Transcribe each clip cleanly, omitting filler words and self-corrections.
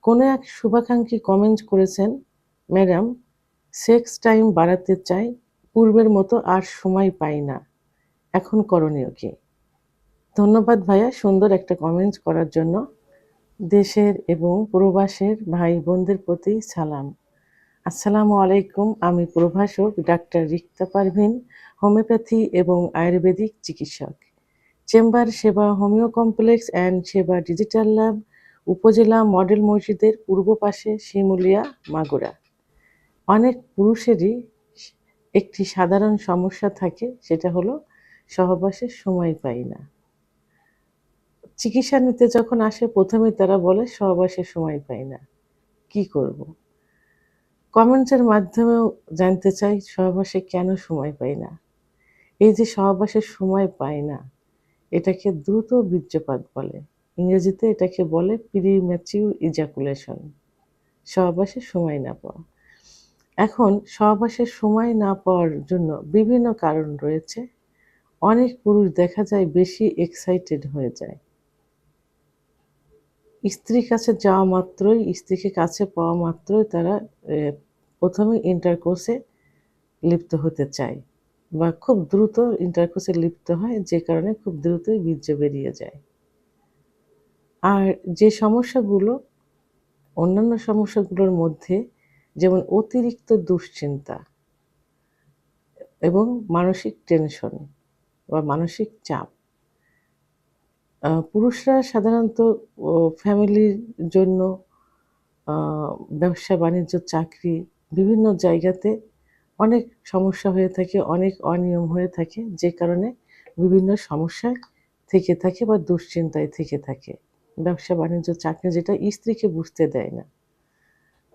কোনো এক শুভাকাঙ্ক্ষী কমেন্ট করেছেন, ম্যাডাম, সেক্স টাইম বাড়াতে চাই, পূর্বের মতো আর সময় পাই না। এখন করণীয় কি? ধন্যবাদ ভাইয়া সুন্দর একটা কমেন্ট করার জন্য। দেশের এবং প্রবাসের ভাই বোনদের প্রতি সালাম। আসসালামু আলাইকুম। আমি প্রভাষক ডাক্তার রিক্তা পারভীন, হোমিওপ্যাথি এবং আয়ুর্বেদিক চিকিৎসক। চেম্বার সেবা হোমিও কমপ্লেক্স অ্যান্ড সেবা ডিজিটাল ল্যাব, উপজেলা মডেল মসজিদের পূর্ব পাশে, শিমুলিয়া, মাগুরা। অনেক পুরুষেরই একটি সাধারণ সমস্যা থাকে, সেটা হলো সহবাসের সময় পাই না। চিকিৎসা নিতে যখন আসে প্রথমেই তারা বলে সহবাসের সময় পাই না, কি করব? কমেন্টসের মাধ্যমেও জানতে চাই সহবাসে কেন সময় পাই না। এই যে সহবাসের সময় পাই না, এটাকে দ্রুত বীর্যপাত বলে। ইংরেজিতে এটাকে বলে প্রিম্যাচিউর ইজাকুলেশন, সহবাসের সময় না পাওয়া। এখন সহবাসের সময় না পাওয়ার জন্য বিভিন্ন কারণ রয়েছে। অনেক পুরুষ দেখা যায় বেশি এক্সাইটেড হয়ে যায়। স্ত্রীর কাছে যাওয়া মাত্রই, স্ত্রীকে কাছে পাওয়া মাত্রই তারা প্রথমে ইন্টারকোর্সে লিপ্ত হতে চায় বা খুব দ্রুত ইন্টারকোর্সে লিপ্ত হয়, যে কারণে খুব দ্রুতই বীর্য বেরিয়ে যায়। আর যে সমস্যাগুলো, অন্যান্য সমস্যাগুলোর মধ্যে যেমন অতিরিক্ত দুশ্চিন্তা এবং মানসিক টেনশন বা মানসিক চাপ। পুরুষরা সাধারণত ফ্যামিলির জন্য আ ব্যবসা বাণিজ্য, চাকরি, বিভিন্ন জায়গাতে অনেক সমস্যা হয়ে থাকে, অনেক অনিয়ম হয়ে থাকে, যে কারণে বিভিন্ন সমস্যায় থেকে থাকে বা দুশ্চিন্তায় থেকে থাকে। ব্যবসা বাণিজ্য, চাকরি যেটা স্ত্রীকে বুঝতে দেয় না।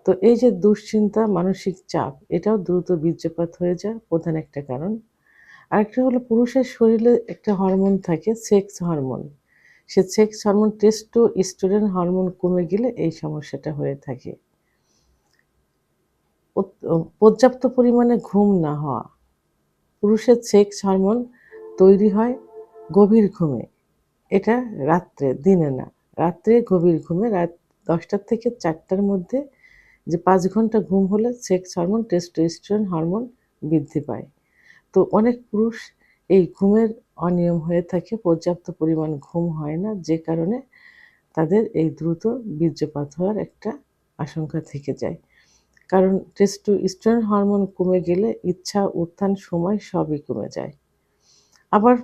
তো এই যে দুশ্চিন্তা, মানসিক চাপ, এটাও দ্রুত বীর্যপাত হয়ে যাওয়ার প্রধান একটা কারণ। আরেকটা হলো পুরুষের শরীরে একটা হরমোন থাকে, সেক্স হরমোন। সে সেক্স হরমোন টেস্টোস্টেরন হরমোন কমে গেলে এই সমস্যাটা হয়ে থাকে। পর্যাপ্ত পরিমাণে ঘুম না হওয়া। পুরুষের সেক্স হরমোন তৈরি হয় গভীর ঘুমে। এটা রাত্রে, দিনে না। রাত্রে গভীর ঘুমে রাত ১০টা থেকে ৪টার মধ্যে যে ৫ ঘন্টা ঘুম হলে সেক্স হরমোন, টেস্টোস্টেরন হরমোন বৃদ্ধি পায়। তো অনেক পুরুষ এই ঘুমের অনিয়ম হয়ে থাকে, পর্যাপ্ত পরিমাণ ঘুম হয় না, যে কারণে তাদের এই দ্রুত বীর্যপাত হওয়ার একটা আশঙ্কা থেকে যায়। কারণ টেস্টোস্টেরন হরমোন কমে গেলে ইচ্ছা, উত্থান, সময় সবই কমে যায়। আবার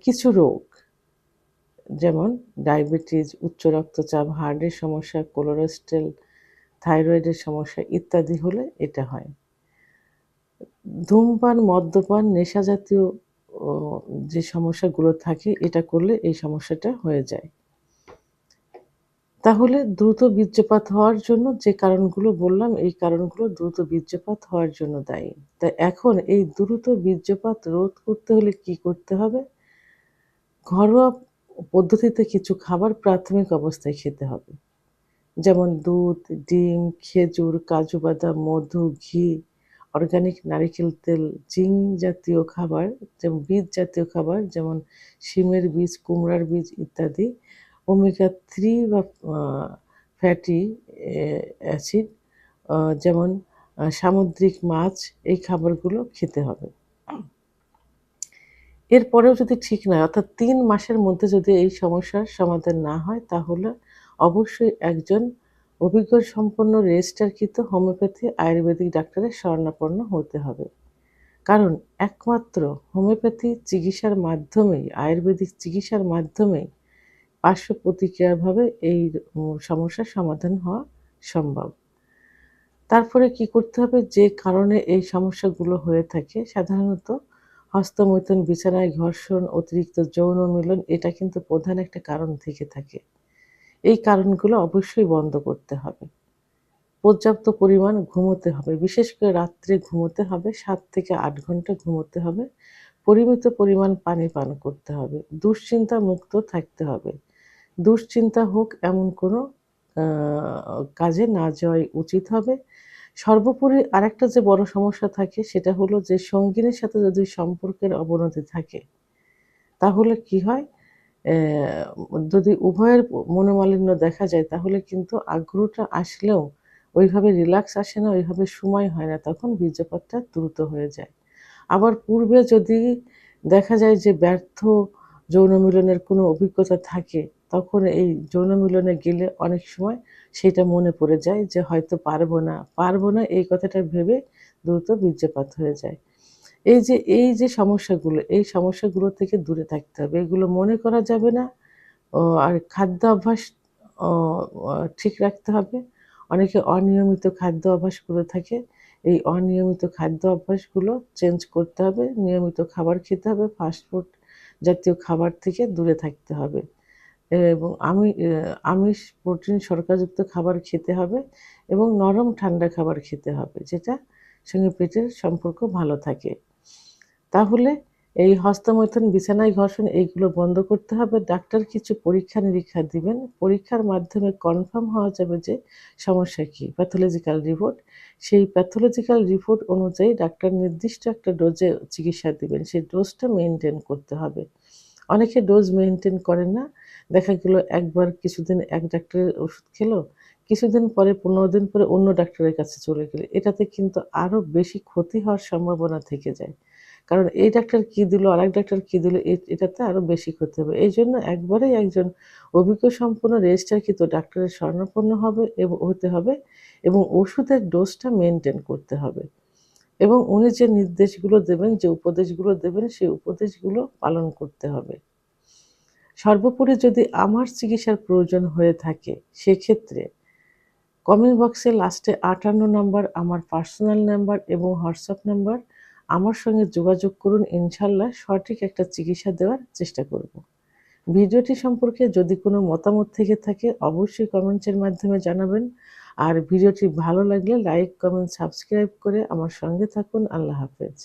কিছু রোগ যেমন ডায়াবেটিস, উচ্চ রক্তচাপ, হার্টের সমস্যা, কোলেস্টেরল, থাইরয়েডের সমস্যা ইত্যাদি হলে এটা হয়। ধূমপান, মদ্যপান, নেশাজাতীয় ও যে সমস্যাগুলো থাকে, এটা করলে এই সমস্যাটা হয়ে যায়। তাহলে দ্রুত বীর্যপাত হওয়ার জন্য যে কারণগুলো বললাম, এই কারণগুলো দ্রুত বীর্যপাত হওয়ার জন্য দায়ী। তাই এখন এই দ্রুত বীর্যপাত রোধ করতে হলে কি করতে হবে? ঘরোয়া পদ্ধতিতে কিছু খাবার প্রাথমিক অবস্থায় খেতে হবে। যেমন দুধ, ডিম, খেজুর, কাজু বাদাম, মধু, ঘি, অর্গানিক নারিকেল তেল, জিঙ্ক জাতীয় খাবার, যেমন বীজ জাতীয় খাবার যেমন শিমের বীজ, কুমড়ার বীজ ইত্যাদি, ওমেগা 3 বা আ ফ্যাটি অ্যাসিড যেমন সামুদ্রিক মাছ, এই খাবারগুলো খেতে হবে। এরপরেও যদি ঠিক না হয়, অর্থাৎ ৩ মাসের মধ্যে যদি এই সমস্যার সমাধান না হয়, তাহলে অবশ্যই একজন অভিজ্ঞ সম্পন্ন রেজিস্টারকৃত হোমিওপ্যাথি আয়ুর্বেদিক ডাক্তারের শরণাপন্ন হতে হবে। কারণ একমাত্র হোমিওপ্যাথি চিকিৎসার মাধ্যমেই, আয়ুর্বেদিক চিকিৎসার মাধ্যমেই পার্শ্ব প্রতিক্রিয়াভাবে এই সমস্যার সমাধান হওয়া সম্ভব। তারপরে কি করতে হবে? যে কারণে এই সমস্যাগুলো হয়ে থাকে, সাধারণত হস্তমৈথুন, বিছানায় ঘর্ষণ, অতিরিক্ত যৌন মিলন, এটা কিন্তু প্রধান একটা কারণ থেকে থাকে। এই কারণগুলো অবশ্যই বন্ধ করতে হবে। পর্যাপ্ত পরিমাণ ঘুমোতে হবে। বিশেষ করে রাত্রে ঘুমোতে হবে, ৭ থেকে ৮ ঘন্টা ঘুমোতে হবে। পরিমিত পরিমাণ পানি পান করতে হবে। দুশ্চিন্তা মুক্ত থাকতে হবে। দুশ্চিন্তা হোক এমন কোনো আ কাজে না যাওয়াই উচিত হবে। সর্বোপরি আরেকটা যে বড় সমস্যা থাকে, সেটা হলো যে সঙ্গিনীর সাথে যদি সম্পর্কের অবনতি থাকে, তাহলে কি হয়? যদি উভয়ের মনোমালিন্য দেখা যায় তাহলে কিন্তু আগ্রহটা আসলেও ওইভাবে রিল্যাক্স আসে না, ওইভাবে সময় হয় না। তখন বীর্যপাতটা দ্রুত হয়ে যায়। আবার পূর্বে যদি দেখা যায় যে ব্যর্থ যৌন মিলনের কোনো অভিজ্ঞতা থাকে, তখন এই যৌন মিলনে গেলে অনেক সময় সেইটা মনে পড়ে যায় যে হয়তো পারবো না এই কথাটা ভেবে দ্রুত বীর্যপাত হয়ে যায়। এই যে সমস্যাগুলো, এই সমস্যাগুলো থেকে দূরে থাকতে হবে। এগুলো মনে করা যাবে না। আর খাদ্য অভ্যাস অ অ ঠিক রাখতে হবে। অনেকে অনিয়মিত খাদ্য অভ্যাস করে থাকে। এই অনিয়মিত খাদ্য অভ্যাসগুলো চেঞ্জ করতে হবে। নিয়মিত খাবার খেতে হবে। ফাস্ট ফুড জাতীয় খাবার থেকে দূরে থাকতে হবে। এবং আমিষ, প্রোটিন শর্করাযুক্ত খাবার খেতে হবে এবং নরম ঠান্ডা খাবার খেতে হবে, যেটার সঙ্গে পেটের সম্পর্ক ভালো থাকে। তাহলে এই হস্তমৈথুন, বিছানায় ঘর্ষণ এইগুলো বন্ধ করতে হবে। ডাক্তার কিছু পরীক্ষা-নিরীক্ষা দিবেন। পরীক্ষার মাধ্যমে কনফার্ম হওয়া যাবে যে সমস্যা কী, প্যাথোলজিক্যাল রিপোর্ট। সেই প্যাথোলজিক্যাল রিপোর্ট অনুযায়ী ডাক্তার নির্দিষ্ট একটা ডোজে চিকিৎসা দিবেন। সেই ডোজটা মেইনটেইন করতে হবে। অনেকে ডোজ মেইনটেইন করেন না। দেখা গেল একবার কিছুদিন এক ডাক্তারের ওষুধ খেলো, কিছুদিন পরে ১৫ দিন পরে অন্য ডাক্তারের কাছে চলে গেলে। এটাতে কিন্তু আরো বেশি ক্ষতি হওয়ার সম্ভাবনা থেকে যায়। কারণ এই ডাক্তার কি দিল, আরেক ডাক্তার কি দিল, এটাতে আরো বেশি ক্ষতি হবে। এইজন্য একবারেই একজন অভিজ্ঞ সম্পন্ন রেজিস্টারকৃত ডাক্তারের শরণাপন্ন হতে হবে এবং ওষুধের ডোজটা মেইনটেইন করতে হবে। এবং উনি যে নির্দেশগুলো দেবেন, যে উপদেশগুলো দেবেন, সেই উপদেশগুলো পালন করতে হবে। সর্বোপরি যদি আমার চিকিৎসার প্রয়োজন হয়ে থাকে, সেক্ষেত্রে কমেন্ট বক্সে লাস্টে ৫৮ নাম্বার আমার পার্সোনাল নাম্বার এবং হোয়াটসঅ্যাপ নাম্বার। আমার সঙ্গে যোগাযোগ করুন। ইনশাআল্লাহ সঠিক একটা চিকিৎসা দেওয়ার চেষ্টা করব। ভিডিওটি সম্পর্কে যদি কোনো মতামত থেকে থাকে অবশ্যই কমেন্টসের মাধ্যমে জানাবেন। আর ভিডিওটি ভালো লাগলে লাইক, কমেন্ট, সাবস্ক্রাইব করে আমার সঙ্গে থাকুন। আল্লাহ হাফেজ।